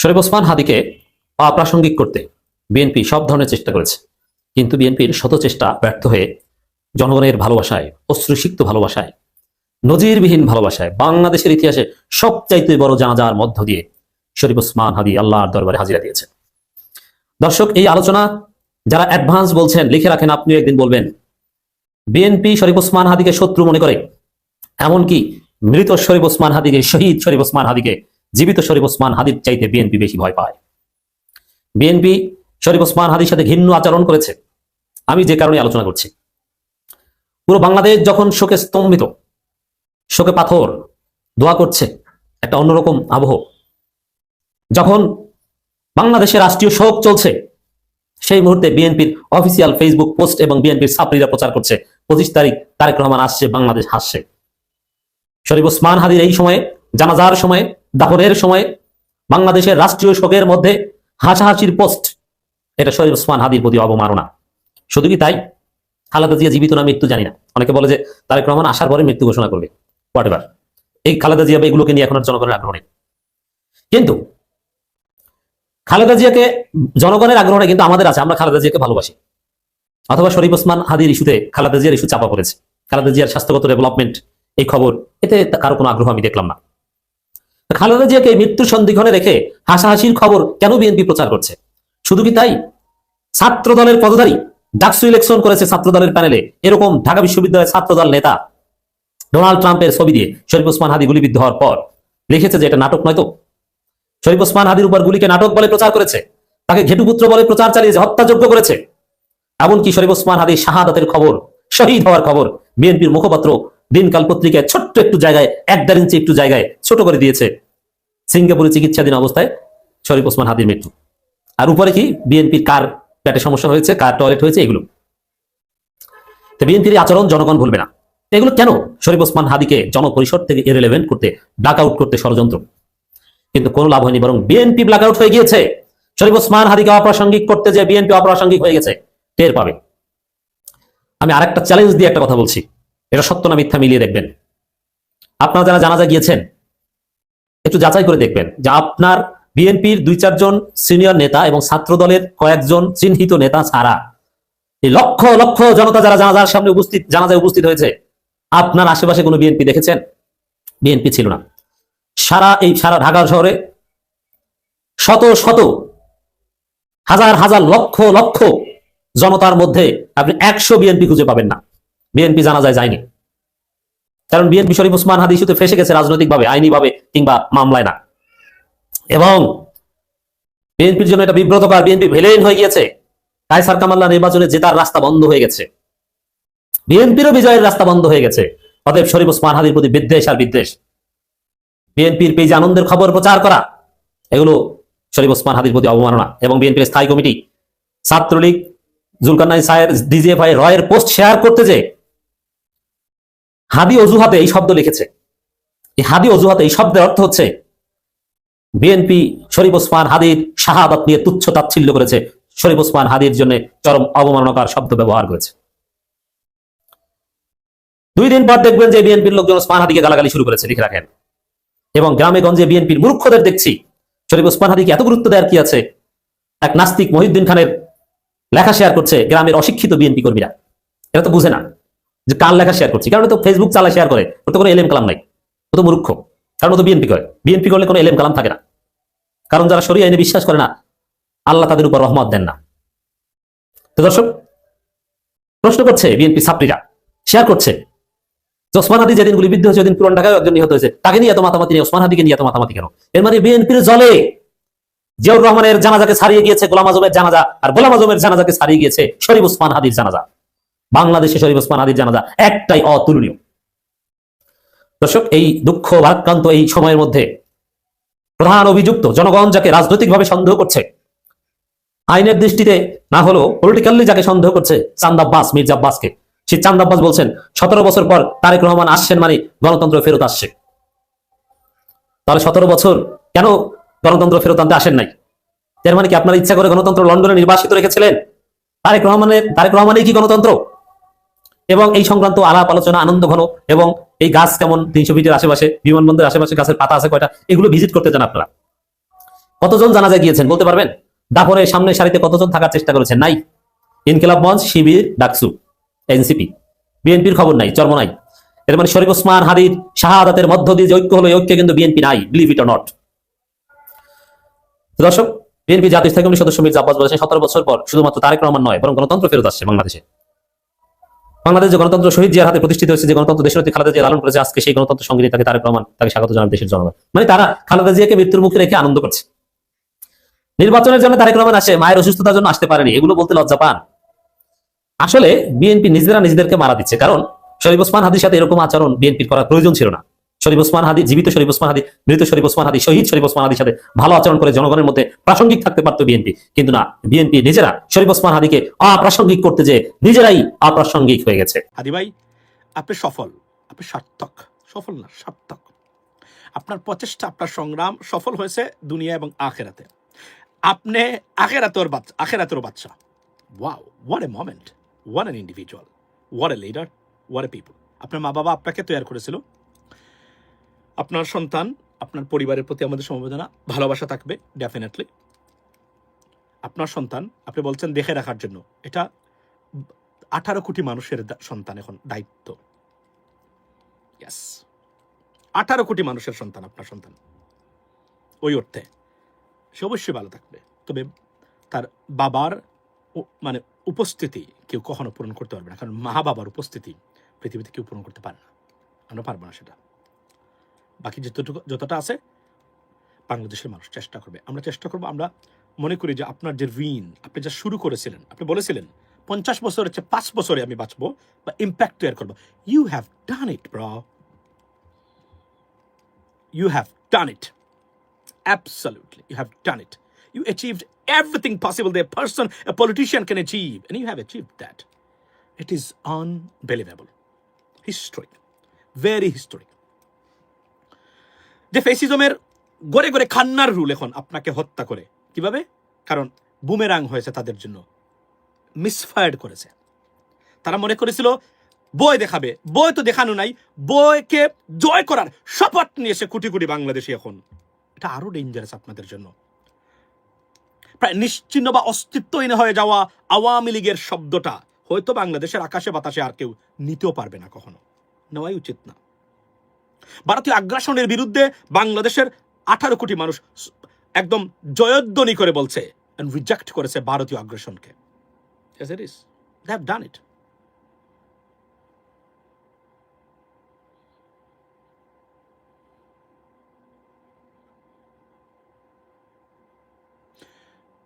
শরীফ ওসমান হাদিকে অপ্রাসঙ্গিক করতে বিএনপি সব ধরনের চেষ্টা করেছে, কিন্তু বিএনপির শত চেষ্টা ব্যর্থ হয়ে জনগণের ভালোবাসায়, অশ্রুসিক্ত ভালোবাসায়, নজিরবিহীন ভালোবাসায় বাংলাদেশের ইতিহাসে সবচাইতে বড় জানাজার মধ্য দিয়ে শরীফ ওসমান হাদি আল্লাহর দরবারে হাজিরা দিয়েছে। দর্শক, এই আলোচনা যারা অ্যাডভান্স বলছেন লিখে রাখেন, আপনি একদিন বলবেন বিএনপি শরীফ ওসমান হাদিকে শত্রু মনে করে, এমনকি মৃত শরীফ ওসমান হাদিকে, শহীদ শরীফ ওসমান হাদিকে জীবিত শরীফ ওসমান হাদির চাইতে বিএনপি বেশি ভয় পায়। বিএনপি শরীফ ওসমান হাদির সাথে ঘৃণ্য আচরণ করেছে। আমি যে কারণে আলোচনা করছি, পুরো বাংলাদেশ যখন শোকে স্তম্ভিত, শোকে পাথর, দোয়া করছে, একটা অন্যরকম আবহ, যখন বাংলাদেশে রাষ্ট্রীয় শোক চলছে, সেই মুহূর্তে বিএনপির অফিসিয়াল ফেসবুক পোস্ট এবং বিএনপির ছাত্রীরা প্রচার করছে 25 তারিখ তারেক রহমান আসছে, বাংলাদেশ হাসছে। শরীফ ওসমান হাদির এই সময়ে, জানাজার সময়ে, দাফনের সময়ে বাংলাদেশের রাষ্ট্রীয় শোকের মধ্যে হাসাহাসির পোস্ট, এটা শরীফ ওসমান হাদির প্রতি অবমাননা। শুধু কি তাই, খালেদা জিয়া জীবিত না মৃত্যু জানি না, অনেকে বলে যে তারেক রহমান আসার পরে মৃত্যু ঘোষণা করবে, হোয়াটএভার। এই খালেদা জিয়া এগুলোকে নিয়ে এখন আর জনগণের আগ্রহ নেই, কিন্তু খালেদা জিয়াকে জনগণের আগ্রহ নেই, কিন্তু আমাদের আছে, আমরা খালেদা জিয়াকে ভালোবাসি। অথবা শরীফ ওসমান হাদির ইস্যুতে খালেদা জিয়ার ইস্যু চাপা পড়েছে, খালেদা জিয়ার স্বাস্থ্যগত ডেভেলপমেন্ট, এই খবর, এতে কারো কোনো আগ্রহ আমি দেখলাম না। খালেদা জিয়াকে মৃত্যুর সন্দিক্ষণে রেখে হাসাহাসির খবর কেন বিএনপি প্রচার করছে? শুধু কি তাই, ছাত্র দলের পদধারী, ডাকসু ইলেকশন করেছে ছাত্র দলের প্যানেলে, এরকম ঢাকা বিশ্ববিদ্যালয়ের ছাত্র দল নেতা ডোনাল্ড ট্রাম্পের ছবি দিয়ে শরীফ ওসমান হাদি গুলিবিদ্ধ হওয়ার পর লিখেছে যে এটা নাটক নয় তো। শরীফ ওসমান হাদির উপর গুলিকে নাটক বলে প্রচার করেছে, তাকে ঘেটুপুত্র বলে প্রচার চালিয়েছে, হত্যাযোগ্য করেছে। এমনকি শরীফ ওসমান হাদির শাহাদাতের খবর, শহীদ হওয়ার খবর বিএনপির মুখপাত্র দিনকাল পত্রিকায় ছোট্ট একটু জায়গায়, 1.5 ইঞ্চি একটু জায়গায় ছোট করে দিয়েছে, সিঙ্গাপুরে চিকিৎসাধীন অবস্থায় শরীফ ওসমান হাদির মৃত্যু। আর উপরে কি বিএনপির কার পেটে সমস্যা হয়েছে, কার টয়লেট হয়েছে, এগুলো। তো বিএনপির আচরণ জনগণ ভুলবে না। এগুলো কেন? শরীফ ওসমান হাদিকে জনপরিষদ থেকে ইররিলেভেন্ট করতে, ব্ল্যাক আউট করতে ষড়যন্ত্র। কিন্তু কোনো লাভ হয়নি, বরং বিএনপি ব্ল্যাক আউট হয়ে গিয়েছে। শরীফ ওসমান হাদিকে অপ্রাসঙ্গিক করতে যে বিএনপি অপ্রাসঙ্গিক হয়ে গেছে, টের পাবে। আমি আরেকটা চ্যালেঞ্জ দিয়ে একটা কথা বলছি, এটা সত্য না মিথ্যা মিলিয়ে দেখবেন। আপনারা যারা জানাজা গিয়েছেন একটু যাচাই করে দেখবেন যে আপনার বিএনপির 2-4 জন সিনিয়র নেতা এবং ছাত্র দলের কয়েকজন চিহ্নিত নেতা ছাড়া এই লক্ষ লক্ষ জনতা যারা জানাজার সামনে উপস্থিত, জানাজায় উপস্থিত হয়েছে, আপনার আশেপাশে কোনো বিএনপি দেখেছেন? বিএনপি ছিল না। সারা ঢাকা শহরে শত শত, হাজার হাজার, লক্ষ লক্ষ জনতার মধ্যে আপনি 100 বিএনপি খুঁজে পাবেন না। বিএনপি জানাজায় যায়নি, কারণ বিএনপি শরীফ ওসমান হাদি ইস্যুতে ফেসে গেছে রাজনৈতিকভাবে, আইনিভাবে কিংবা মামলায় না। এবং বিএনপির জন্য এটা বিব্রতকর, বিএনপি ভিলেন হয়ে গিয়েছে। কায়সার কামাল্লা নির্বাচনে জেতার রাস্তা বন্ধ হয়ে গেছে, বিএনপিরও বিজয়ের রাস্তা বন্ধ হয়ে গেছে। অতএব শরীফ ওসমান হাদির প্রতি বিদ্বেষ আর বিদ্বেষ, বিএনপির পেজে আনন্দের খবর প্রচার করা, এগুলো শরীফ ওসমান হাদির প্রতি অবমাননা। এবং বিএনপির স্থায়ী কমিটি, ছাত্রলীগ, জুলকারনাইন সাহের, ডিজিএফআই রয়ের পোস্ট শেয়ার করতে যে হাদি অজুহাতে এই শব্দ লিখেছে, এই হাদি অজুহাতে এই শব্দের অর্থ হচ্ছে বিএনপি শরীফ ওসমান হাদির শাহাদাত নিয়ে তুচ্ছ তাচ্ছিল্য করেছে, শরীফ ওসমান হাদির জন্য চরম অবমাননাকর শব্দ ব্যবহার করেছে। 2 দিন পর দেখবেন যে বিএনপির লোকজন ওসমান হাদিকে গালাগালি শুরু করেছে, লিখে রাখেন। এবং গ্রামে গঞ্জে বিএনপির মূর্খদের দেখছি শরীফ ওসমান হাদিকে এত গুরুত্ব দেওয়ার কি আছে। এক নাস্তিক মহিউদ্দিন খানের লেখা শেয়ার করছে গ্রামের অশিক্ষিত বিএনপি কর্মীরা, এরা তো বুঝে না যে কার লেখা শেয়ার করছি, কারণ তো ফেসবুক চালা শেয়ার করে, ওর তো কোনো এলএম কালাম নাই, ও তো মূর্খ, কারণ ও তো বিএনপি করে। বিএনপি করলে কোনো এলএম কালাম থাকে না, কারণ যারা শরীয়ত আইনে বিশ্বাস করে না, আল্লাহ তাদের উপর রহমত দেন না। তো দর্শক, প্রশ্ন করছে বিএনপি ছাত্রীরা, শেয়ার করছে ওসমান হাদি যেদিন গুলিবিদ্ধ হয়েছে ওদিন পুরান ঢাকায় একজন নিহত হয়েছে, তাকে নিয়ে এত মাতামাতি নেই, ওসমান হাদিকে নিয়ে এত মাতামাতি কেন? এর মানে বিএনপির জলে জিয়াউর রহমানের জানাজাকে ছাড়িয়ে গিয়েছে গোলাম আজমের জানাজা, আর গোলাম আজমের জানাজাকে ছাড়িয়ে গিয়েছে শরীফ ওসমান হাদির জানাজা। বাংলাদেশে শরীফ ওসমান হাদির জানাজা একটাই অতুলনীয়। দর্শক, এই দুঃখ ভারাক্রান্ত এই সময়ের মধ্যে প্রধান অভিযুক্ত জনগণ যাকে রাজনৈতিকভাবে সন্দেহ করছে, আইনের দৃষ্টিতে না হলেও পলিটিক্যালি যাকে সন্দেহ করছে, চাঁদ আব্বাস, মির্জা আব্বাসকে, সেই চাঁদ আব্বাস বলছেন 17 বছর পর তারেক রহমান আসছেন মানে গণতন্ত্র ফেরত আসছে। তাহলে 17 বছর কেন গণতন্ত্র ফেরত আনতে আসেন নাই? এর মানে কি আপনারা ইচ্ছা করে গণতন্ত্র লন্ডনে নির্বাসিত রেখেছিলেন? তারেক রহমানের কি গণতন্ত্র? এবং এই সংক্রান্ত আলাপ আলোচনা আনন্দ ঘন, এবং এই গাছ কেমন 300 ফিটের আশেপাশে, বিমানবন্দরের আশেপাশে গাছের পাতা আছে কয়টা, এগুলো ভিজিট করতে চান আপনারা। কতজন জানাজা গিয়েছেন বলতে পারবেন? দাফনের সামনে সারিতে কতজন থাকার চেষ্টা করেছেন? নাই। ইনকিলাব মঞ্চ, শিবির, ডাকসু, এনসিপি, বিএনপির খবর নাই, চর্ম নাই। এর মানে শরীফ ওসমান হাদির শাহাদাতের মধ্য দিয়ে যে ঐক্য হলো, ঐক্যে কিন্তু বিএনপি নাই, বিলিভ ইট অর নট। দর্শক, বিএনপি জাতীয় স্থায়ী কমিটির সদস্য মির্জা আব্বাস বলেছেন 17 বছর পর শুধুমাত্র তারেক রহমান নয়, বরং গণতন্ত্র ফেরত আসছে বাংলাদেশে। বাংলাদেশ যে গণতন্ত্র শহীদ জিয়ার হাতে প্রতিষ্ঠিত হয়েছে, যে গণতন্ত্র দেশনেত্রী খালেদা জিয়া লালন করেছে, আজকে সেই গণতন্ত্র সঙ্গী তাকে তারেক রহমান, তাকে স্বাগত জানান দেশের জনগণ। মানে তারা খালেদা জিয়াকে মৃত্যুর মুখে রেখে আনন্দ করছে। নির্বাচনের জন্য তারেক রহমান আসে, মায়ের অসুস্থতার জন্য আসতে পারেনি, এগুলো বলতে লজ্জা পান? আসলে বিএনপি নিজেরা নিজেদেরকে মারা দিচ্ছে। কারণ শরীফ ওসমান হাদির সাথে এরকম আচরণ বিএনপির করার প্রয়োজন ছিল না। শরীফ ওসমান হাদি, জীবিত শরীফ ওসমান হাদি, মৃত শরীফ ওসমান হাদি, শহীদ শরীফ ওসমান হাদির সাথে ভালো আচরণ করে জনগণের মধ্যে প্রাসঙ্গিক থাকতে পারতো বিএনপি, কিন্তু না, বিএনপি নিজেরা শরীফ ওসমান হাদিকে অপ্রাসঙ্গিক করতে যে নিজেরাই অপ্রাসঙ্গিক হয়ে গেছে। হাদি ভাই, আপনি সফল, আপনি সার্থক, সফল না সার্থক। আপনার প্রচেষ্টা, আপনার সংগ্রাম সফল হয়েছে দুনিয়া এবং আখেরাতে। আপনি আখেরাতের বাচ্চা। Wow, what a moment, what an individual, what a leader, what a people. আপনার মা বাবা আপনাকে তৈরি করেছিল, আপনার সন্তান, আপনার পরিবারের প্রতি আমাদের সমবেদনা, ভালোবাসা থাকবে ডেফিনেটলি। আপনার সন্তান, আপনি বলছেন দেখে রাখার জন্য, এটা 18 কোটি মানুষের সন্তান, এখন দায়িত্ব। ইয়েস, 18 কোটি মানুষের সন্তান আপনার সন্তান। ওই অর্থে সে অবশ্যই ভালো থাকবে। তবে তার বাবার মানে উপস্থিতি কেউ কখনো পূরণ করতে পারবে না, কারণ মা বাবার উপস্থিতি পৃথিবীতে কেউ পূরণ করতে পারে না, আমরা পারবো না সেটা। বাকি যতটা আছে বাংলাদেশের মানুষ চেষ্টা করবে, আমরা চেষ্টা করবো। আমরা মনে করি যে আপনার যে ঋণ আপনি যা শুরু করেছিলেন, আপনি বলেছিলেন 50 বছরের চেয়ে 5 বছরে আমি বাঁচবো বা ইম্প্যাক্ট তৈরি করবো। You have done it bro, you have done it. Absolutely, you have done it. You achieved everything possible that a politician can achieve, and you have achieved that. It is unbelievable. Historic, very historic. যে ফেসিজমের গড়ে গড়ে খান্নার rule এখন আপনাকে হত্যা করে, কিভাবে? কারণ boomerang হয়েছে তাদের জন্য, মিসফায়ার্ড করেছে। তারা মনে করেছিল বই দেখাবে, বই তো দেখানো নাই, বইকে জয় করার শপথ নিয়েছে কোটি কোটি বাংলাদেশি। এখন এটা আরো ডেঞ্জারাস আপনাদের জন্য। প্রায় নিশ্চিহ্ন বা অস্তিত্বহীন হয়ে যাওয়া আওয়ামী লীগের শব্দটা হয়তো বাংলাদেশের আকাশে বাতাসে আর কেউ নিতেও পারবে না, কখনো নেওয়াই উচিত না। ভারতীয় আগ্রাসনের বিরুদ্ধে বাংলাদেশের 18 কোটি মানুষ একদম জয়ধ্বনি করে বলছে, and রিজেক্ট করেছে ভারতীয় আগ্রাসনকে। Yes, it is. They have done it.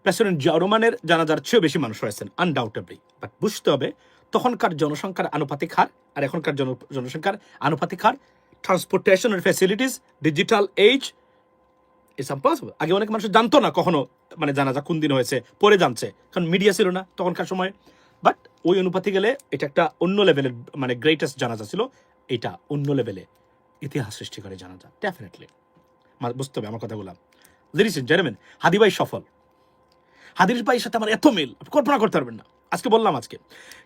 President Zia রহমানের জানাজার চেয়েও বেশি মানুষ হয়েছেন আনডাউটেবলি, বাট বুঝতে হবে তখনকার জনসংখ্যার আনুপাতিক হার আর এখনকার জনসংখ্যার আনুপাতিক হার, ট্রান্সপোর্টেশনের facilities, digital age, it's impossible. আগে অনেক মানুষ জানতো না কখনো মানে জানাজা কোন দিন হয়েছে, পরে জানছে, কারণ মিডিয়া ছিল না তখনকার সময়। বাট ওই অনুপাতে গেলে এটা একটা অন্য লেভেলের মানে গ্রেটেস্ট জানাজা ছিল, এটা অন্য লেভেলে ইতিহাস সৃষ্টি করে জানাজা, ডেফিনেটলি বুঝতে হবে আমার কথাগুলো। লিডিস এন্ড জেন্টলম্যান, হাদি ভাই সফল। হাদির ভাইয়ের সাথে আমার এত মিল কল্পনা করতে পারবেন না। আজকে বললাম, আজকে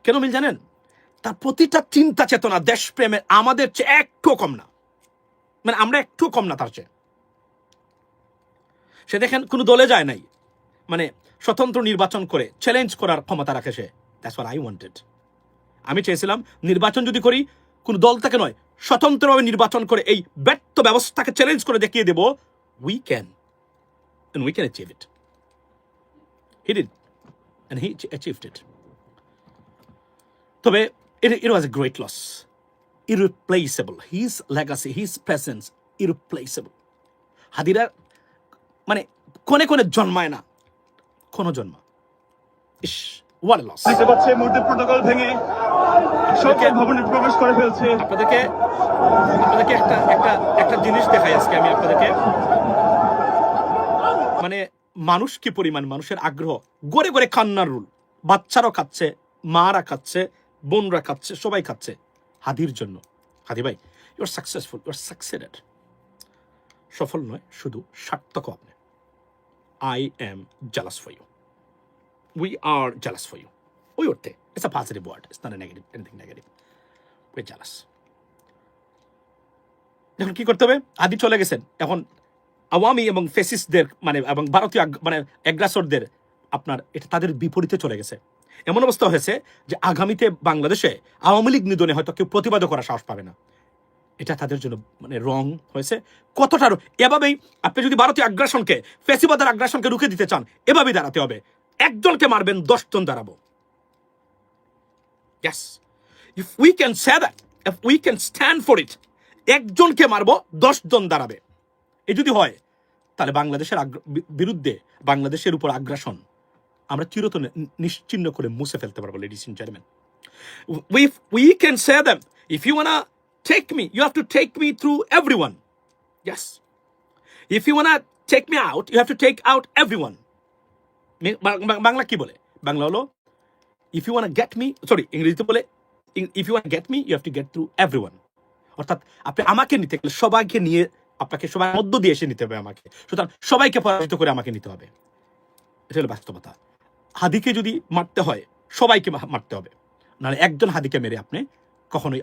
কেন মিল জানেন? তার প্রতিটা চিন্তা চেতনা দেশপ্রেমে আমাদের চেয়ে একটু কম না, মানে আমরা একটু কম না তার চেয়ে। সে দেখেন কোনো দলে যায় নাই, মানে স্বতন্ত্র নির্বাচন করে চ্যালেঞ্জ করার ক্ষমতা রাখে সে। That's what I wanted. আমি চেয়েছিলাম নির্বাচন যদি করি কোনো দল থেকে নয়, স্বতন্ত্রভাবে নির্বাচন করে এই ব্যর্থ ব্যবস্থাকে চ্যালেঞ্জ করে দেখিয়ে দেব we can, and we can achieve it. He did, and he achieved it. তবে it was a great loss, irreplaceable. His legacy, his presence, irreplaceable. হাদিরা মানে কোনে কোনে জন্মায় না, কোন জন্ম। ইস, what a loss. দেখতে পাচ্ছে মুহূর্তে প্রোটোকল ভেঙে সরকার ভবনে প্রবেশ করে ফেলছে। আপনাদেরকে একটা জিনিস দেখাই আজকে আমি আপনাদেরকে, মানে মানুষ কি পরিমাণ, মানুষের আগ্রহ, গড়ে গড়ে কান্নার রুল। বাচ্চারাও খাচ্ছে, মারা খাচ্ছে, বোনরা খাচ্ছে, সবাই খাচ্ছে হাদির জন্য। হাদি ভাই, you are successful, you are succeeded. সফল নয়, শুধু সার্থক আপনি। I am jealous for you, we are jealous for you. ওই অর্থে it's a positive word, it's not a negative, anything negative. We jealous. এখন কি করতে হবে? হাদি চলে গেছেন, এখন আওয়ামী এবং ফেসিস্টদের মানে এবং ভারতীয় মানে অ্যাগ্রাসরদের আপনার এটা তাদের বিপরীতে চলে গেছে। এমন অবস্থা হয়েছে যে আগামীতে বাংলাদেশে আওয়ামী লীগ নিধনে হয়তো কেউ প্রতিবাদ করার সাহস পাবে না। এটা তাদের জন্য মানে রং হয়েছে কতটা। এভাবেই আপনি যদি ভারতীয় আগ্রাসনকে, ফেসিবাদের আগ্রাসনকে রুখে দিতে চান, এভাবেই দাঁড়াতে হবে। একজনকে মারবেন, 10 জন দাঁড়াবো। Yes. If we can say that, if we can stand for it, একজনকে মারবো, 10 জন দাঁড়াবে। এই যদি হয় তাহলে বাংলাদেশের বিরুদ্ধে, বাংলাদেশের উপর আগ্রাসন আমরা চিরতরে নিশ্চিহ্ন করে মুছে ফেলতে পারবো। Ladies and gentleman, we can say them, if you wanna take me, you have to take me through everyone. Yes. If you wanna take me out, you have to take out everyone. Bangla কি বলে? বাংলা হলো if you wanna get me, sorry, ইংরেজিতে বলে if you wanna get me, you have to get through everyone. অর্থাৎ আপনি আমাকে নিতে গেলে সবাইকে নিয়ে, আপনাকে সবার মধ্য দিয়ে এসে নিতে হবে আমাকে। সুতরাং সবাইকে পরাজিত করে আমাকে নিতে হবে। এটা হলো বাস্তবতা। হাদিকে যদি মারতে হয়, সবাইকে মারতে হবে, নাহলে একজন হাদিকে মেরে আপনি কখনোই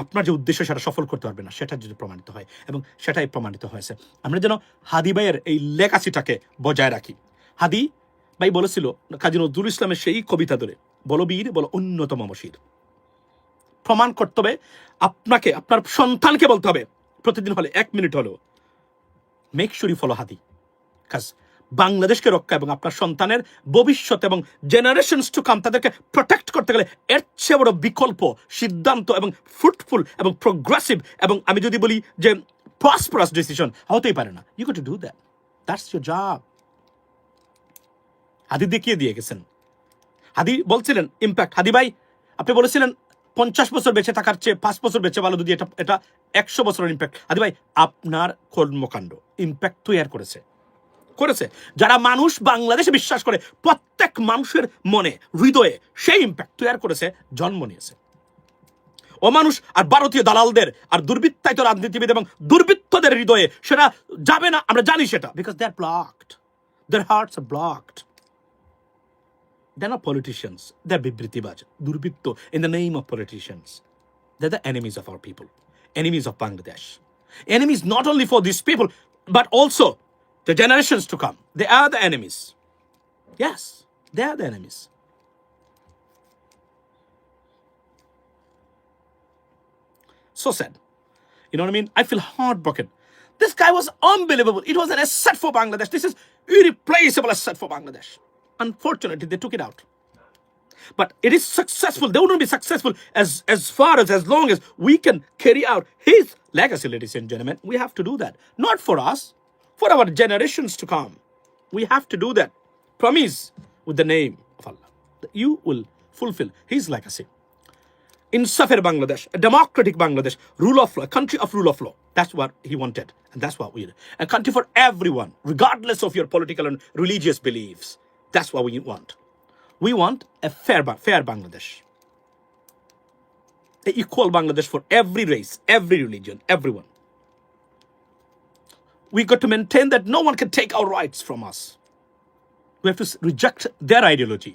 আপনার যে উদ্দেশ্য সেটা সফল করতে পারবে না। সেটা যদি প্রমাণিত হয়, এবং সেটাই প্রমাণিত হয়েছে। আমরা যেন হাদি ভাইয়ের এই লেগাসিটাকে বজায় রাখি। হাদি ভাই বলেছিল কাজী নজরুল ইসলামের সেই কবিতা ধরে, বলো বীর বলো অন্যতম মশির। প্রমাণ করতে হবে আপনাকে, আপনার সন্তানকে বলতে হবে প্রতিদিন হলে 1 মিনিট হলেও, মেক শিওর ইউ ফলো হাদি। কাজ বাংলাদেশকে রক্ষা এবং আপনার সন্তানের ভবিষ্যৎ এবং জেনারেশনস টু কাম, তাদেরকে প্রোটেক্ট করতে গেলে এর চেয়ে বড় বিকল্প সিদ্ধান্ত এবং ফ্রুটফুল এবং প্রোগ্রেসিভ এবং আমি যদি বলি যে প্রসপারাস ডিসিশন হতেই পারে না। You got to do that, that's your job. Hadi দেখিয়ে দিয়ে গেছেন। হাদি বলছিলেন ইম্প্যাক্ট। হাদি ভাই আপনি বলেছিলেন 50 বছর বেঁচে থাকার চেয়ে 5 বছর বেঁচে ভালো, যদি এটা 100 বছরের ইম্প্যাক্ট। হাদি ভাই আপনার কর্মকাণ্ড ইম্প্যাক্ট তৈরি করেছে। যারা মানুষ বাংলাদেশে বিশ্বাস করে, প্রত্যেক মানুষের মনে হৃদয়ে সেই ইম্প্যাক্ট তৈরি করেছে, জন্ম নিয়েছে। অমানুষ আর ভারতীয় দালালদের আর দুর্বৃত্তায়িত রাজনীতিবিদ এবং দুর্বৃত্তদের হৃদয়ে সেটা যাবে না, আমরা জানি সেটা, because they are blocked, their hearts are blocked. They're not politicians, they're বিবৃতিবাজ, দুর্বৃত্ত in the name of politicians. They're the enemies of our people, enemies of Bangladesh. Enemies not only for these people, but also the generations to come. They are the enemies. Yes, they are the enemies. So sad. You know what I mean? I feel heartbroken. This guy was unbelievable. It was an asset for Bangladesh. This is irreplaceable asset for Bangladesh. Unfortunately, they took it out. But it is successful. They wouldn't be successful as long as we can carry out his legacy, ladies and gentlemen. We have to do that. Not for us, for our generations to come. We have to do that. Promise with the name of Allah that you will fulfill his legacy. In Safir Bangladesh, a democratic Bangladesh, rule of law, a country of rule of law. That's what he wanted. And that's what we did. A country for everyone, regardless of your political and religious beliefs. That's what we want. We want a fair Bangladesh. An equal Bangladesh for every race, every religion, everyone. We got to maintain that no one can take our rights from us. We have to reject their ideology.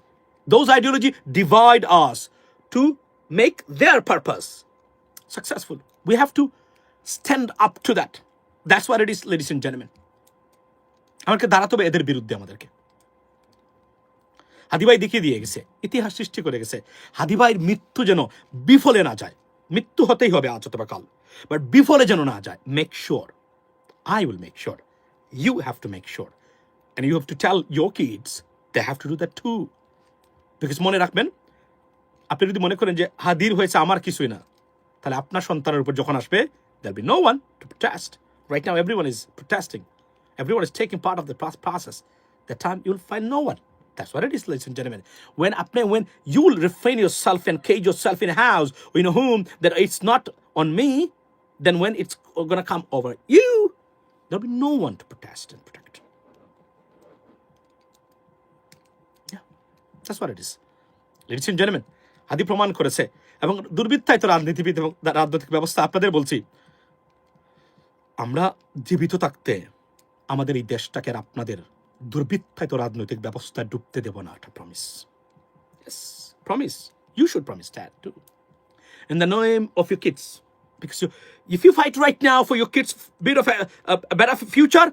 Those ideology divide us to make their purpose successful. We have to stand up to that. That's what it is, ladies and gentlemen. আমাদেরকে দাঁড়াতে হবে এদের বিরুদ্ধে। আমাদেরকে হাদিভাই দেখিয়ে দিয়ে গেছে, ইতিহাস সৃষ্টি করে গেছে। হাদিভাইয়ের মৃত্যু যেন বিফলে না যায়। মৃত্যু হতেই হবে আজ অথবা কাল, বাট বিফলে যেন না যায়। Make sure, I will make sure. You have to make sure. And you have to tell your kids they have to do that too. Because মনে রাখবেন, আপনি যদি মনে করেন যে হাদির হয়েছে আমার কিছুই না, তাহলে আপনার সন্তানের উপর যখন আসবে, there'll be no one to protest. Right now everyone is protesting. Everyone is taking part of the process. That time you'll find no one. That's what it is, ladies and gentlemen. When you will refrain yourself and cage yourself in a house or in a home that it's not on me, then when it's going to come over you, there'll be no one to protest and protect. Yeah, that's what it is. Ladies and gentlemen, হাদি প্রমাণ করেছে। এবং দুর্বৃত্তায়িত রাজনীতিবিদ এবং রাজনৈতিক ব্যবস্থা, আপনাদের বলছি, আমরা জীবিত থাকতে আমাদের এই দেশটাকে আর আপনাদের দুর্বৃত্তায়িত রাজনৈতিক ব্যবস্থায় ডুবতে দেব না। একটা promise. Yes, promise. You should promise that too. In the name of your kids, Because if you fight right now for your kids' bit of a better future,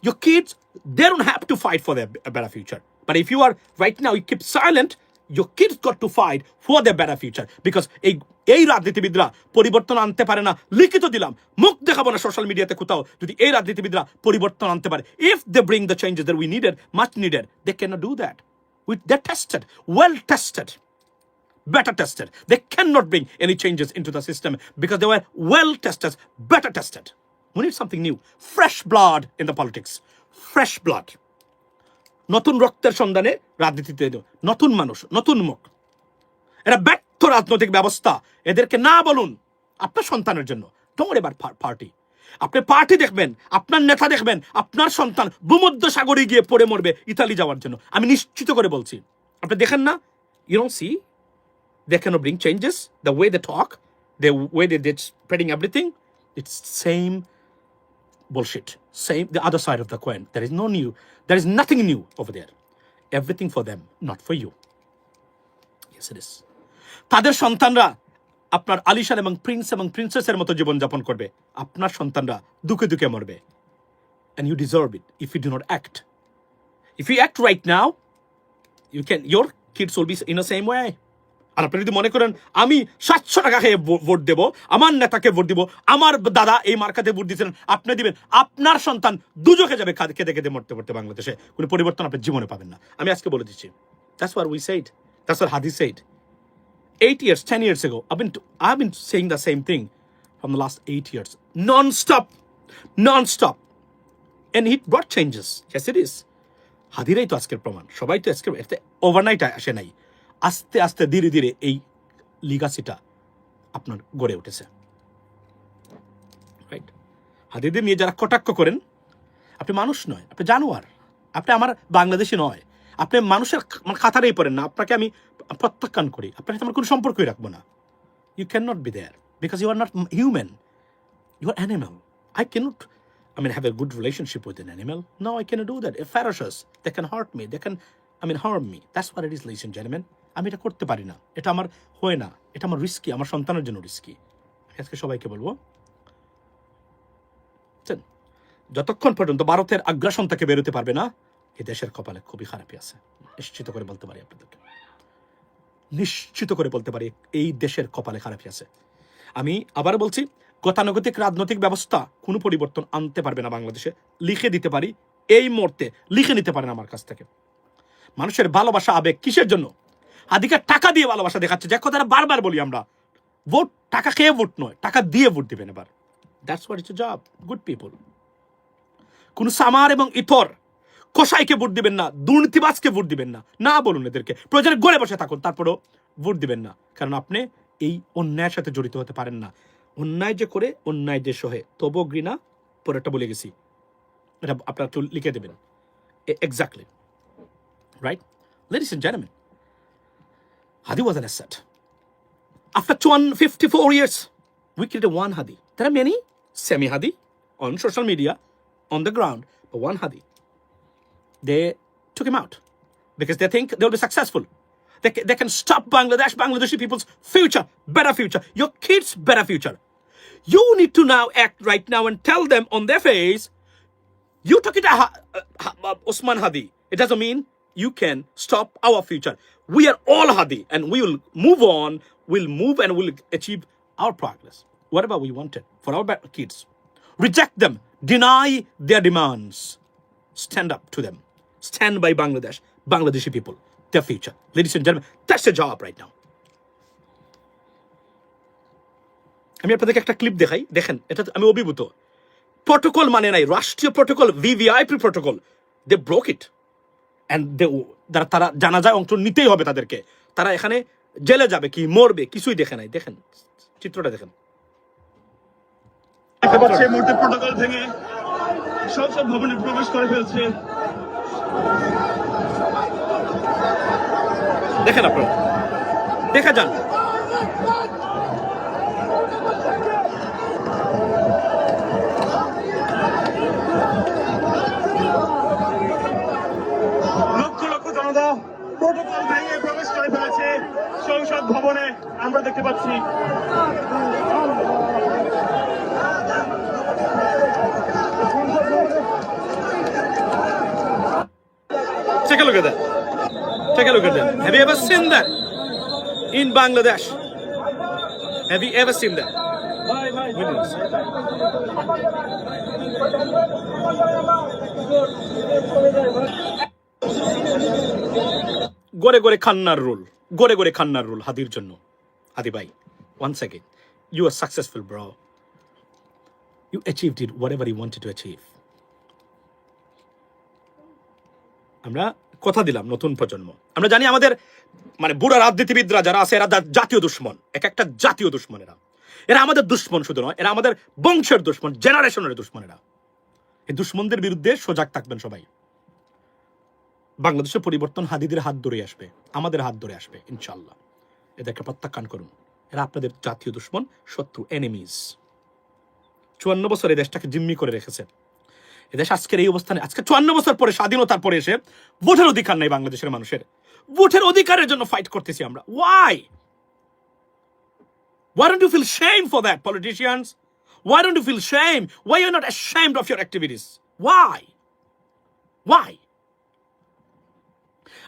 your kids, they don't have to fight for their a better future. But if you are right now, you keep silent, your kids got to fight for their better future. Because এই রাজনীতিবিদরা পরিবর্তন আনতে পারে না, লিখিত দিলাম, মুখ দেখাবো না সোশ্যাল মিডিয়াতে কোথাও, যদি এই রাজনীতিবিদরা পরিবর্তন আনতে পারে, if they bring the changes that we needed, much needed, they cannot do that. They're tested, well tested, better tested. They cannot bring any changes into the system because they were well tested, better tested. We need something new, fresh blood in the politics, fresh blood. নতুন রক্তের সন্ধানে রাজনীতিতে নতুন মানুষ, নতুন মুখ। এরা ব্যর্থ রাজনৈতিক ব্যবস্থা, এদেরকে না বলুন আপনার সন্তানের জন্য। Don't worry about party. আপনি পার্টি দেখবেন, আপনার নেতা দেখবেন, আপনার সন্তান ভূমধ্য সাগরে গিয়ে পড়ে মরবে ইতালি যাওয়ার জন্য, আমি নিশ্চিত করে বলছি। আপনি দেখেন না, you don't see they cannot bring changes, the way they talk, the way they did spreading everything, it's same bullshit, same the other side of the coin. There is no new, there is nothing new over there. Everything for them, not for you. Yes, it is. তাদের সন্তানরা আপনার আলিশান এবং Prince এবং প্রিন্সেসের মতো জীবনযাপন করবে, আপনার সন্তানরা দুঃখে দুঃখে মরবে। And you deserve it if you do not act. If you act right now, you can, your kids will be in the same way. আর আপনি যদি মনে করেন আমি 700 টাকা খেয়ে ভোট দেবো, আমার নেতাকে ভোট দিব, আমার দাদা এই মার্কাতে ভোট দিয়েছিলেন, আপনি দিবেন, আপনার সন্তান দুজকে যাবে কেঁদে কেঁদে মরতে মরতে বাংলাদেশে, কোনো পরিবর্তন আপনি জীবনে পাবেন না। আমি আজকে বলে দিচ্ছি, that's what we said, that's what Hadi said 8 years 10 years ago. I've been saying the same thing from the last 8 years, non-stop, and it brought changes. Yes, it is. হাদিরাই তো আজকের প্রমাণ, সবাই তো আজকে ওভারনাইট আসে নাই, আস্তে আস্তে ধীরে ধীরে এই লিগাসিটা আপনার গড়ে উঠেছে। রাইট? হাদিদের নিয়ে যারা কটাক্ষ করেন, আপনি মানুষ নয়, আপনি জানোয়ার, আপনি আমার বাংলাদেশি নয়, আপনি মানুষের খাতারেই পড়েন না, আপনাকে আমি প্রত্যাখ্যান করি, আপনার সাথে আমার কোনো সম্পর্কই রাখবো না। You cannot be there because you are not human, you are animal. I cannot, have a good relationship with an animal. No, I cannot do that. If ferocious, they can hurt me, they can, harm me. That's what it is, ladies and gentlemen. আমি এটা করতে পারি না, এটা আমার হয় না, এটা আমার রিস্কি, আমার সন্তানের জন্য রিস্কি। আজকে সবাইকে বলবো, যতক্ষণ পর্যন্ত ভারতের আগ্রাসন থেকে বেরোতে পারবে না, এই দেশের কপালে খুবই খারাপই আছে, নিশ্চিত করে বলতে পারি আপনাদেরকে, নিশ্চিত করে বলতে পারি এই দেশের কপালে খারাপই আছে। আমি আবার বলছি, গতানুগতিক রাজনৈতিক ব্যবস্থা কোনো পরিবর্তন আনতে পারবে না বাংলাদেশে, লিখে দিতে পারি এই মুহূর্তে, লিখে নিতে পারেন আমার কাছ থেকে। মানুষের ভালোবাসা আবেগ কিসের জন্য? আদিকে টাকা দিয়ে ভালোবাসা দেখাচ্ছে, যে কথাটা বারবার বলি আমরা, ভোট টাকা খেয়ে ভোট নয়, টাকা দিয়ে ভোট দিবেন এবার। That's what it's job, good people. কোন সামার এবং ইতর কসাইকে ভোট দিবেন না, দুর্নীতিবাজকে ভোট দিবেন না, না বলুন এদেরকে, প্রয়োজনে গড়ে বসে থাকুন, তারপরেও ভোট দিবেন না, কারণ আপনি এই অন্যায়ের সাথে জড়িত হতে পারেন না। অন্যায় যে করে, অন্যায় যে সহে, তবু ঘৃণা, পরেরটা বলে গেছি, এটা আপনারা একটু লিখে দেবেন। Exactly right, ladies and gentleman, Hadi was an asset. After 254 years, we created one Hadi. There are many semi-Hadi on social media, on the ground, but one Hadi. They took him out because they think they'll be successful. They can stop Bangladeshi people's future, better future, your kids' better future. You need to now act right now and tell them on their face, you took it Osman Hadi. It doesn't mean you can stop our future. We are all Hadi, and we will move on, we'll move and we'll achieve our progress, whatever we wanted for our kids. Reject them, deny their demands, stand up to them, stand by Bangladeshi people, their future. Ladies and gentlemen, that's the job right now. আমি আপনাদেরকে একটা clip দেখাই, দেখেন, এটা আমি অভিভূত। Protocol মানে নাই, রাষ্ট্রীয় protocol, VVIP protocol, they broke it, and তারা জানাজায় অংশ নিতেই হবে তাদেরকে, তারা এখানে জেলে যাবে কি মরবে কিছুই দেখে নাই। দেখেন চিত্রটা, দেখেন। দেখতে পাচ্ছি এই মুহূর্তে প্রটোকল ভেঙে সংসদ ভবনে প্রবেশ করে ফেলছে। দেখেন আপনারা, দেখা যান, লক্ষ লক্ষ জনতা প্রটোকল ভেঙে প্রবেশ করে ফেলেছে সংসদ সংসদ ভবনে আমরা দেখতে পাচ্ছি Take a look at that. Take a look at that. Have you ever seen that in Bangladesh? Have you ever seen that? Millions. গড়ে গড়ে খান্নার রুল, গড়ে গড়ে খান্নার রুল হাদির জন্য। হাদি ভাই, once again, you are successful, bro. You achieved it, whatever you wanted to achieve. আমরা কথা দিলাম নতুন প্রজন্ম, আমরা জানি আমাদের মানে বুড়া রাজনীতিবিদরা যারা আছে এরা জাতীয় দুশ্মন, এক একটা জাতীয় দুশ্মন এরা। এরা আমাদের দুশ্মন শুধু নয়, এরা আমাদের বংশের দুশ্মন, জেনারেশনের দুশ্মন এরা। এই দুশ্মনদের বিরুদ্ধে সজাগ থাকবেন সবাই। বাংলাদেশের পরিবর্তন হাদিদের হাত ধরে আসবে, আমাদের হাত ধরে আসবে ইনশাআল্লাহ। এদেরকে প্রত্যাখ্যান করুন, এরা আপনাদের জাতীয় দুশ্মন, শত্রু, এনিমিজ। 54 বছর এই দেশটাকে জিম্মি করে রেখেছে। এদেশ আজকের এই অবস্থানে, আজকে 54 বছর পরে, স্বাধীনতার পরে এসে ভোটের অধিকার নেই বাংলাদেশের মানুষের। ভোটের অধিকারের জন্য ফাইট করতেছি আমরা। Why don't you feel shame for that, politicians? Why don't you feel shame? Why you're not ashamed of your activities? Why?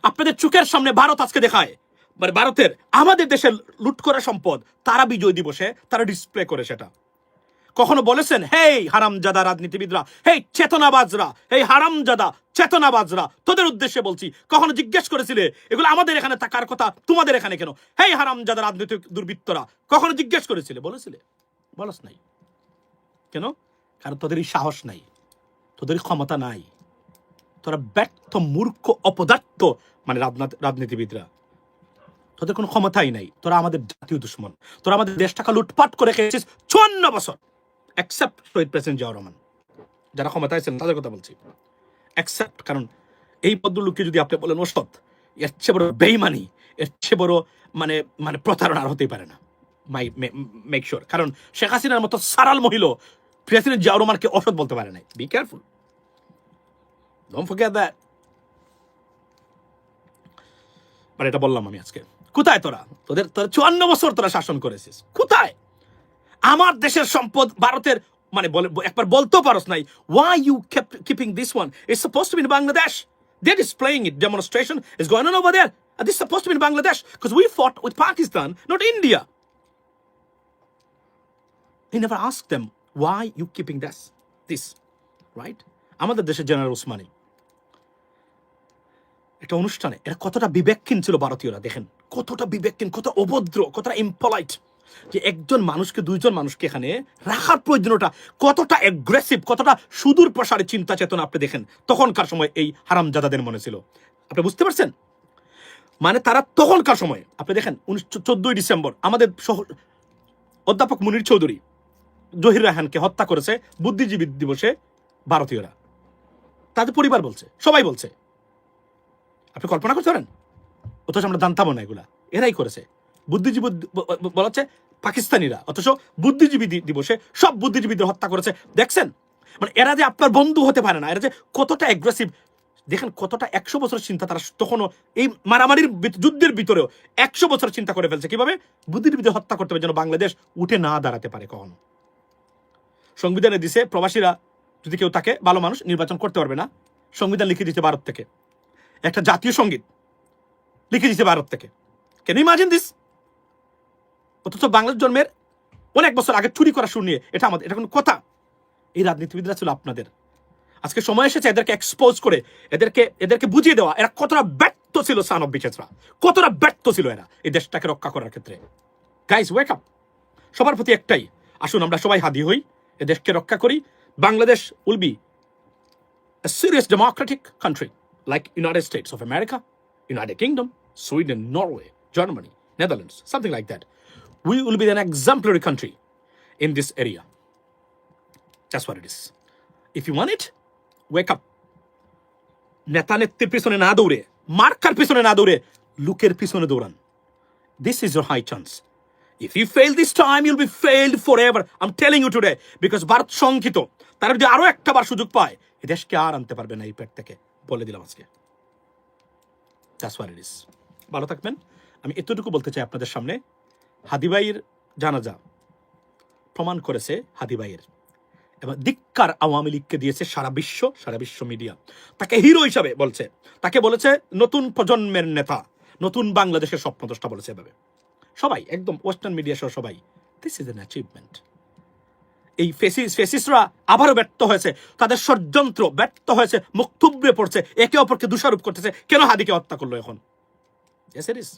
আপনাদের চোখের সামনে ভারত আজকে দেখায়, মানে ভারতের আমাদের দেশের লুট করা সম্পদ তারা বিজয় দিবসে তারা ডিসপ্লে করে সেটা। কখনো বলেছেন হেই হারামজাদা রাজনীতিবিদরা, হেই চেতনাবাজরা, হেই হারামজাদা চেতনাবাজরা, তোদের উদ্দেশ্যে বলছি, কখনো জিজ্ঞেস করেছিলে এগুলো আমাদের এখানে থাকার কথা, তোমাদের এখানে কেন? হেই হারামজাদা রাজনৈতিক দুর্বৃত্তরা, কখনো জিজ্ঞেস করেছিলে? বলেছিলে? বলস নাই কেন? কারণ তোদেরই সাহস নাই, তোদেরই ক্ষমতা নাই। তোরা ব্যর্থ, মূর্খ, অপদার্থ, মানে রাজনীতিবিদরা, তোদের কোনো ক্ষমতাই নাই। তোরা আমাদের জাতীয় দুশ্মন, তোরা আমাদের দেশটাকে লুটপাট করে খেয়েছিস 54 বছর। অ্যাকসেপ্ট শহীদ প্রেসিডেন্ট জিয়াউর রহমান, যারা ক্ষমতায় ছিলেন তাদের কথা বলছি, অ্যাকসেপ্ট। কারণ এই ভদ্রলোককে যদি আপনি বলেন ওসৎ, এর চেয়ে বড় বেইমানি, এর চেয়ে বড় মানে মানে প্রতারণা আর হতেই পারে না। মেক শিওর, কারণ শেখ হাসিনার মতো সারাল মহিলা প্রেসিডেন্ট জিয়াউর রহমানকে অসৎ বলতে পারে নাই। Be careful, don't forget that. মানে এটা বললাম আমি আজকে। কোথায় তোরা? তোরা 54 বছর তোরা শাসন করেছিস, কোথায়? আমার দেশের সম্পদ ভারতের, মানে একবার বলতেও পারস নাই। Why you kept keeping this one? It's supposed to be in Bangladesh. They're displaying it. Demonstration is going on over there. And this is supposed to be in Bangladesh because we fought with Pakistan, not India. He never asked them, why you keeping this, right? আমাদের দেশের general Usmani একটা অনুষ্ঠানে, এরা কতটা বিবেকহীন ছিল ভারতীয়রা, দেখেন কতটা বিবেকহীন, কত অভদ্র, কতটা ইম্পলাইট, যে একজন মানুষকে, দুইজন মানুষকে এখানে রাখার প্রয়োজনটা কতটা অ্যাগ্রেসিভ, কতটা সুদূর প্রসারী চিন্তা চেতনা আপনি দেখেন তখনকার সময় এই হারামজাদাদের মনে ছিল। আপনি বুঝতে পারছেন? মানে তারা তখনকার সময়, আপনি দেখেন 14 ডিসেম্বর আমাদের অধ্যাপক মুনির চৌধুরী জহির রায়হানকে হত্যা করেছে বুদ্ধিজীবী দিবসে ভারতীয়রা, তাদের পরিবার বলছে, সবাই বলছে। আপনি কল্পনা করতে পারেন? অথচ আমরা জানতাম না এগুলা এরাই করেছে। বুদ্ধিজীবী বলা হচ্ছে পাকিস্তানিরা, অথচ বুদ্ধিজীবী দিবসে সব বুদ্ধিজীবীদের হত্যা করেছে। দেখছেন, মানে এরা যে আপনার বন্ধু হতে পারে না, এরা যে কতটা অ্যাগ্রেসিভ। দেখেন কতটা 100 বছরের চিন্তা তারা তখনও, এই মারামারির যুদ্ধের ভিতরেও 100 বছর চিন্তা করে ফেলছে কিভাবে বুদ্ধিজীবীদের হত্যা করতে হবে যেন বাংলাদেশ উঠে না দাঁড়াতে পারে কখনো। সংবিধানে দিছে প্রবাসীরা যদি কেউ থাকে ভালো মানুষ নির্বাচন করতে পারবে না। সংবিধান লিখে দিতে ভারত থেকে, একটা জাতীয় সঙ্গীত লিখে দিতে ভারত থেকে। Can you imagine this? অথচ বাংলাদেশ জন্মের অনেক বছর আগে চুরি করা শুনিয়ে এটা আমাদের, এটা কোনো কথা? এই রাজনীতিবিদরা ছিল আপনাদের। আজকে সময় এসেছে এদেরকে এক্সপোজ করে এদেরকে বুঝিয়ে দেওয়া এরা কতটা ব্যর্থ ছিল। সান অফ বিচেসরা কতটা ব্যর্থ ছিল এরা এই দেশটাকে রক্ষা করার ক্ষেত্রে। Guys, wake up. সবার প্রতি একটাই, আসুন আমরা সবাই হাদি হই, এ দেশকে রক্ষা করি। Bangladesh will be a serious democratic country like United States of America, United Kingdom, Sweden, Norway, Germany, Netherlands, something like that. We will be an exemplary country in this area. That's what it is. If you want it, wake up. নেতা নেত্রীর পিছনে না দৌড়ে, marker পিছনে না দৌড়ে, লুকের পিছনে দৌড়ান। This is your high chance. If you fail this time, you'll be failed forever. I'm telling you today, because Bharat শঙ্কিত, তারা যদি আরো একটা বার সুযোগ পায় এই দেশকে আর আনতে পারবে না এই পেট থেকে, বলে দিলাম আজকে। That's what it is. ভালো থাকবেন, আমি এতটুকু বলতে চাই আপনাদের সামনে, হাদিবাইয়ের জানাজা প্রমাণ করেছে হাদিবাইয়ের, এবং ধিক্কার আওয়ামী লীগকে দিয়েছে সারা বিশ্ব মিডিয়া। তাকে হিরো হিসাবে বলছে, তাকে বলেছে নতুন প্রজন্মের নেতা, নতুন বাংলাদেশের স্বপ্নদ্রষ্টা বলেছে এভাবে সবাই, একদম ওয়েস্টার্ন মিডিয়া সহ সবাই। This is an achievement. এই ফেসিস্টরা আবারও ব্যর্থ হয়েছে, তাদের ষড়যন্ত্র ব্যর্থ হয়েছে, মুখ থুবড়ে পড়ছে, একে অপরকে দোষারোপ করতেছে, কেন হাদিকে হত্যা করলো এখন। Yes, it is.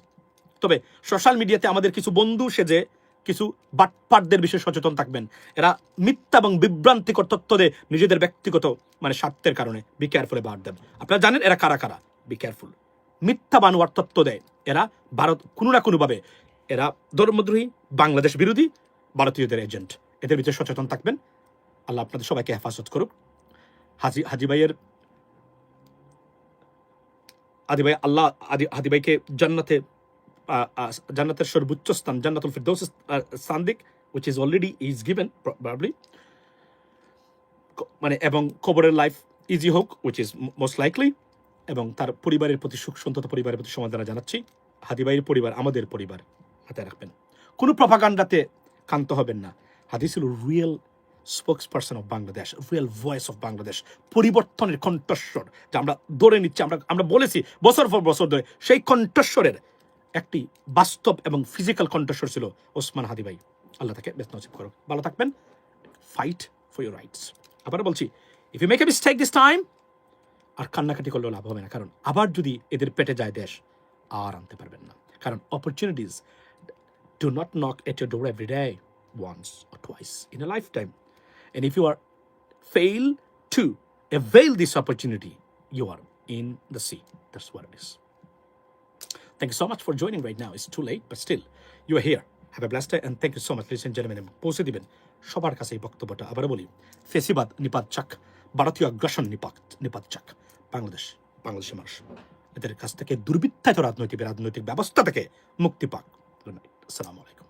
তবে সোশ্যাল মিডিয়াতে আমাদের কিছু বন্ধু সেজে কিছু বাটপাটদের বিষয়ে সচেতন থাকবেন। এরা মিথ্যা এবং বিভ্রান্তিকর তথ্য দেয় নিজেদের ব্যক্তিগত স্বার্থের কারণে। Be careful about them. আপনারা জানেন এরা কারা কারা, বি কেয়ারফুল। মিথ্যা বানোয়ার তথ্য দেয় এরা, ভারত কোনো না কোনোভাবে এরা ধর্মদ্রোহী, বাংলাদেশ বিরোধী, ভারতীয়দের এজেন্ট। এদের ভিতরে সচেতন থাকবেন। আল্লাহ আপনাদের সবাইকে হেফাজত করুক। হাজি ভাইয়ের আল্লাহ হাদি ভাইকে জান্নাতের সর্বোচ্চ স্থান জান্নাতুল ফিরদৌস স্থান দিক, which is already is given probably, এবং কবরের লাইফ ইজি হোক, which is most likely, এবং তার পরিবারের প্রতি সুখ সন্তত পরিবারের প্রতি সমাদনা জানাচ্ছি। হাদি ভাইয়ের পরিবার আমাদের পরিবার, মাথায় রাখবেন। কোনো প্রপাগান্ডাতে ক্ষান্ত হবেন না। হাদি ছিল real spokesperson of Bangladesh, real voice of Bangladesh, পরিবর্তনের কণ্ঠস্বর যা আমরা ধরে নিচ্ছি, আমরা বলেছি বছর পর বছর ধরে, সেই কণ্ঠস্বরের একটি বাস্তব এবং ফিজিক্যাল কণ্ঠস্বর ছিল ওসমান হাদি ভাই। আল্লাহ তাকে বেশ নসিব করো। ভালো থাকবেন। Fight for your rights. আবার বলছি, if you make a mistake this time, আর কান্নাকাটি করলেও লাভ হবে না, কারণ আবার যদি এদের পেটে যায় দেশ, আর আনতে পারবেন না। কারণ opportunities do not knock at your door every day, once or twice in a lifetime. And if you are fail to avail this opportunity, you are in the sea. That's what it is. Thank you so much for joining right now. It's too late, but still, you are here. Have a blessed day, and thank you so much, ladies and gentlemen. পৌঁছে দিবেন সবার কাছে এই বক্তব্যটা। আবার বলি, ফেসিবাদ নিপাত চাক, ভারতীয় আগ্রাসন নিপাত চাক, বাংলাদেশের মানুষ এদের কাছ থেকে দুর্বৃত্তায়িত রাজনৈতিক ব্যবস্থা থেকে মুক্তি পাক। আসসালামু আলাইকুম।